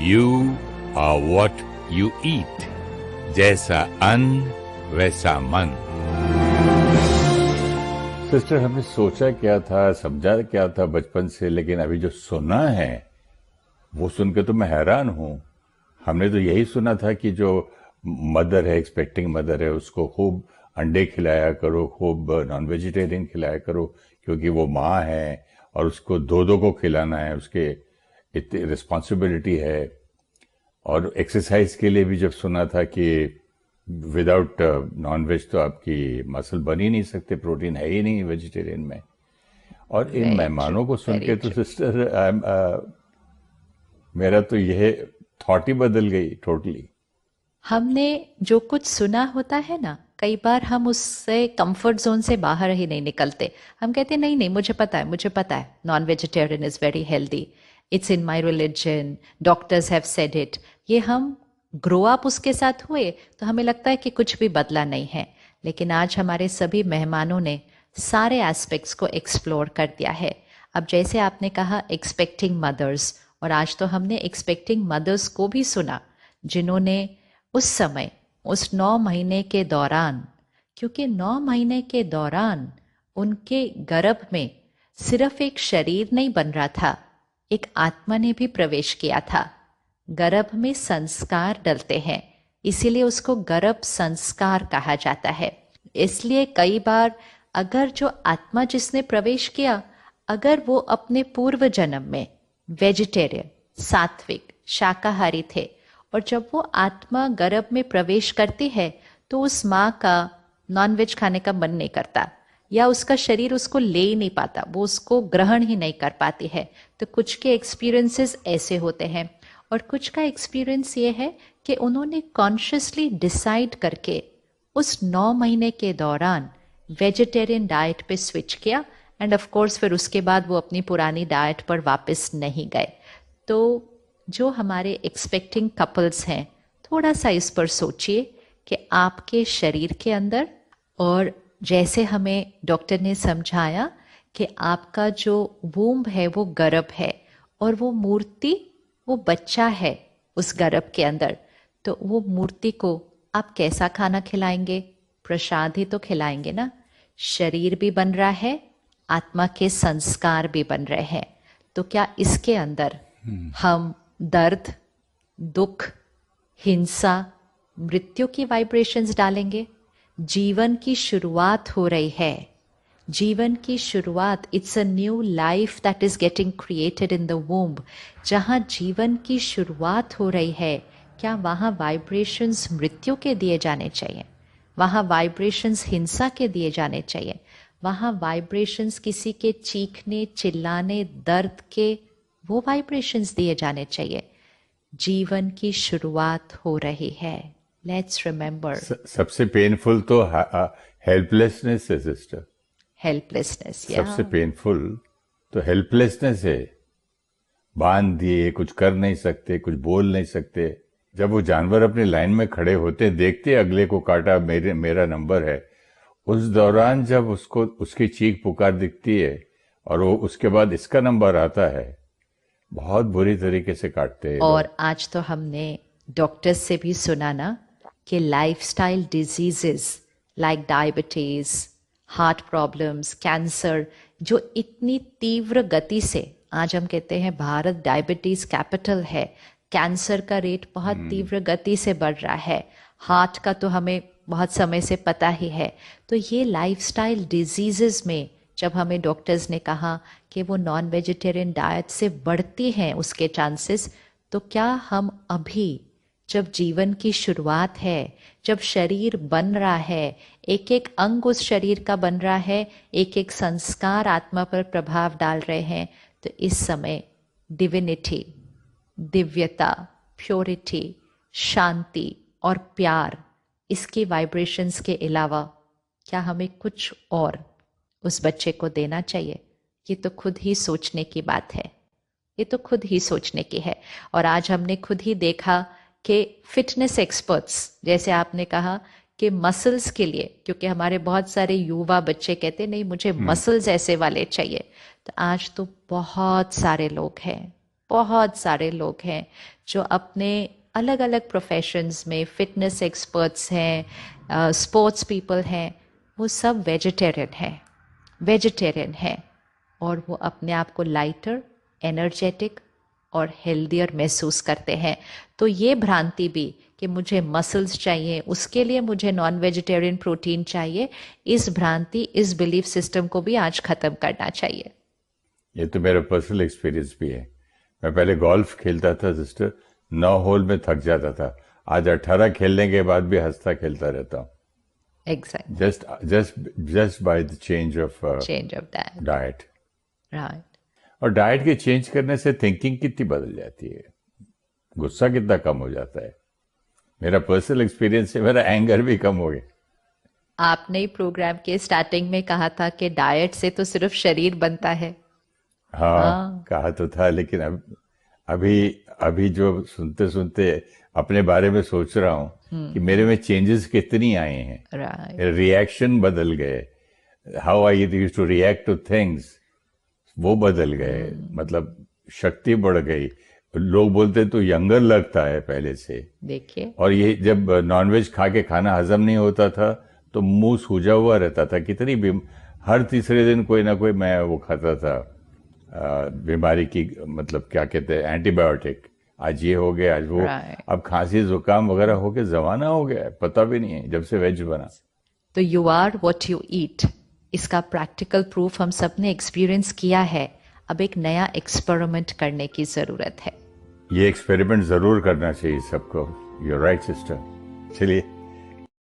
You are what you eat. जैसा अन्न वैसा मन। सिस्टर, हमने सोचा क्या था, समझा क्या था बचपन से, लेकिन अभी जो सुना है वो सुन के तो मैं हैरान हूँ। हमने तो यही सुना था कि जो मदर है, एक्सपेक्टिंग मदर है, उसको खूब अंडे खिलाया करो, खूब नॉन वेजिटेरियन खिलाया करो, क्योंकि वो माँ है और उसको दो दो को खिलाना है, उसके इतनी रिस्पॉन्सिबिलिटी है। और एक्सरसाइज के लिए भी जब सुना था कि विदाउट नॉन वेज तो आपकी मसल बन ही नहीं सकते, प्रोटीन है ही नहीं वेजिटेरियन में। और इन वेरी ट्रू, मेहमानों को सुन वेरी के तो ट्रू। सिस्टर मेरा तो यह थॉट ही बदल गई टोटली। हमने जो कुछ सुना होता है ना, कई बार हम उससे कंफर्ट जोन से बाहर ही नहीं निकलते। हम कहते नहीं नहीं, मुझे पता है, मुझे पता है, non vegetarian is very healthy, it's in my religion, doctors have said it. ये हम ग्रो अप उसके साथ हुए तो हमें लगता है कि कुछ भी बदला नहीं है। लेकिन आज हमारे सभी मेहमानों ने सारे एस्पेक्ट्स को एक्सप्लोर कर दिया है। अब जैसे आपने कहा एक्सपेक्टिंग मदर्स, और आज तो हमने एक्सपेक्टिंग मदर्स को भी सुना जिन्होंने उस समय, उस 9 महीने के दौरान, क्योंकि 9 महीने के दौरान उनके गर्भ में सिर्फ एक शरीर नहीं बन रहा था, एक आत्मा ने भी प्रवेश किया था। गर्भ में संस्कार डलते हैं, इसीलिए उसको गर्भ संस्कार कहा जाता है। इसलिए कई बार अगर जो आत्मा जिसने प्रवेश किया, अगर वो अपने पूर्व जन्म में वेजिटेरियन, सात्विक, शाकाहारी थे, और जब वो आत्मा गर्भ में प्रवेश करती है तो उस माँ का नॉनवेज खाने का मन नहीं करता, या उसका शरीर उसको ले ही नहीं पाता, वो उसको ग्रहण ही नहीं कर पाती है। तो कुछ के एक्सपीरियंसेस ऐसे होते हैं, और कुछ का एक्सपीरियंस ये है कि उन्होंने कॉन्शियसली डिसाइड करके उस 9 महीने के दौरान वेजिटेरियन डाइट पे स्विच किया, एंड ऑफ कोर्स फिर उसके बाद वो अपनी पुरानी डाइट पर वापस नहीं गए। तो जो हमारे एक्सपेक्टिंग कपल्स हैं, थोड़ा सा इस पर सोचिए कि आपके शरीर के अंदर, और जैसे हमें डॉक्टर ने समझाया कि आपका जो वूम्ब है वो गर्भ है, और वो मूर्ति, वो बच्चा है उस गर्भ के अंदर। तो वो मूर्ति को आप कैसा खाना खिलाएंगे? प्रसाद ही तो खिलाएंगे ना। शरीर भी बन रहा है, आत्मा के संस्कार भी बन रहे हैं। तो क्या इसके अंदर हम दर्द, दुख, हिंसा, मृत्यु की वाइब्रेशंस डालेंगे? जीवन की शुरुआत हो रही है, जीवन की शुरुआत, it's a new life that is getting created in the womb. जहां जीवन की शुरुआत हो रही है, क्या वहां वाइब्रेशंस मृत्यु के दिए जाने चाहिए? वहां वाइब्रेशंस हिंसा के दिए जाने चाहिए? वहां वाइब्रेशंस किसी के चीखने, चिल्लाने, दर्द के, वो वाइब्रेशंस दिए जाने चाहिए? जीवन की शुरुआत हो रही है, लेट्स रिमेंबर। सबसे पेनफुल तो हेल्पलेसनेस है सिस्टर। हेल्पलेसनेस, या सबसे पेनफुल तो हेल्पलेसनेस है। बांध दिए, कुछ कर नहीं सकते, कुछ बोल नहीं सकते। जब वो जानवर अपनी लाइन में खड़े होते, देखते अगले को काटा, मेरा नंबर है, उस दौरान जब उसको उसकी चीख पुकार दिखती है और वो उसके बाद इसका नंबर आता है, बहुत बुरी तरीके से काटते हैं ये और लोग। आज तो हमने डॉक्टर्स से भी सुना ना कि lifestyle diseases like diabetes, heart problems, cancer, जो इतनी तीव्र गति से, आज हम कहते हैं भारत डायबिटीज कैपिटल है, कैंसर का रेट बहुत तीव्र गति से बढ़ रहा है, हार्ट का तो हमें बहुत समय से पता ही है। तो ये लाइफस्टाइल डिजीजेस में जब हमें डॉक्टर्स ने कहा कि वो नॉन वेजिटेरियन डाइट से बढ़ती हैं उसके चांसेस, तो क्या हम अभी, जब जीवन की शुरुआत है, जब शरीर बन रहा है, एक एक अंग उस शरीर का बन रहा है, एक एक संस्कार आत्मा पर प्रभाव डाल रहे हैं, तो इस समय डिविनिटी, दिव्यता, प्योरिटी, शांति और प्यार, इसकी वाइब्रेशंस के अलावा क्या हमें कुछ और उस बच्चे को देना चाहिए? ये तो खुद ही सोचने की बात है, ये तो खुद ही सोचने की है। और आज हमने खुद ही देखा कि फिटनेस एक्सपर्ट्स, जैसे आपने कहा कि मसल्स के लिए, क्योंकि हमारे बहुत सारे युवा बच्चे कहते नहीं मुझे मसल्स ऐसे वाले चाहिए, तो आज तो बहुत सारे लोग हैं बहुत सारे लोग हैं जो अपने अलग अलग प्रोफेशंस में फिटनेस एक्सपर्ट्स हैं, स्पोर्ट्स पीपल हैं, वो सब वेजिटेरियन हैं और वो अपने आप को लाइटर, एनर्जेटिक और हेल्दियर महसूस करते हैं। तो ये भ्रांति भी कि मुझे मसल्स चाहिए, उसके लिए मुझे नॉन वेजिटेरियन प्रोटीन चाहिए, इस भ्रांति, इस बिलीफ सिस्टम को भी आज खत्म करना चाहिए। ये तो मेरा पर्सनल एक्सपीरियंस भी है। मैं पहले गोल्फ खेलता था सिस्टर, 9 होल में थक जाता था। आज 18 खेलने के बाद भी हंसता खेलता रहता हूँ। Exact just by the change of change of that, diet. Right. और डाइट के चेंज करने से थिंकिंग कितनी बदल जाती है, गुस्सा कितना कम हो जाता है। मेरा पर्सनल एक्सपीरियंस है, मेरा एंगर भी कम हो गया। आपने ही प्रोग्राम के स्टार्टिंग में कहा था कि डाइट से तो सिर्फ शरीर बनता है। हाँ, हाँ, कहा तो था, लेकिन अभी अभी जो सुनते सुनते अपने बारे में सोच रहा हूँ कि मेरे में चेंजेस कितनी आए हैं। राइट। मेरे रिएक्शन बदल गए, how I use to react to things वो बदल गए, मतलब शक्ति बढ़ गई। लोग बोलते तो यंगर लगता है पहले से। देखिए, और ये जब नॉनवेज खा के खाना हजम नहीं होता था तो मुंह सूजा हुआ रहता था, कितनी हर तीसरे दिन कोई ना कोई मैं वो खाता था, बीमारी की, मतलब क्या कहते हैं, एंटीबायोटिक। आज ये हो गया, आज वो। राइट। अब खांसी जुकाम वगैरह हो के जमाना हो गया है, पता भी नहीं है जब से वेज बना। तो you are what you eat, इसका प्रैक्टिकल प्रूफ हम सब ने एक्सपीरियंस किया है। अब एक नया एक्सपेरिमेंट करने की जरूरत है। ये एक्सपेरिमेंट जरूर करना चाहिए सबको। You right sister. चलिए।